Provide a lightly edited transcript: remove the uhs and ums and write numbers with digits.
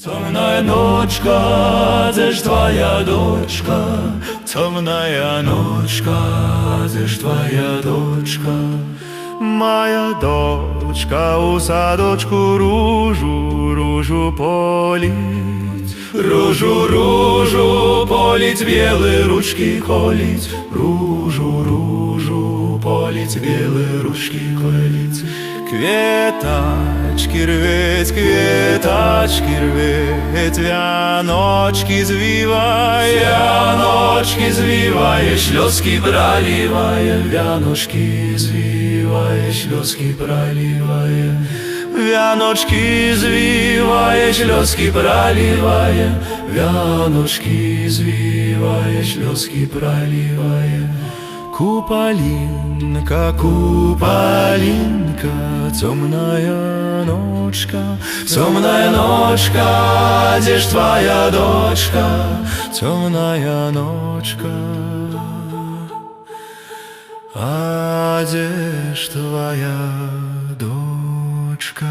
Темная ночка, це ж твоя дочка. Темная ночка, це ж твоя дочка. Моя дочка у садочку ружу, ружу полить. Ружу, ружу полить, белые ручки колить. Ружу, ружу полить, белые ручки колить. Кветочки рветь, кветочки рветь, вяночки звивая, вяночки звивая, слезки проливая, вяночки звивая, слезки проливая, вяночки звивая, слезки проливая, вяночки звивая, слезки проливая. Куполинка, куполинка, темная ночка, где ж твоя дочка, темная ночка, а где ж твоя дочка?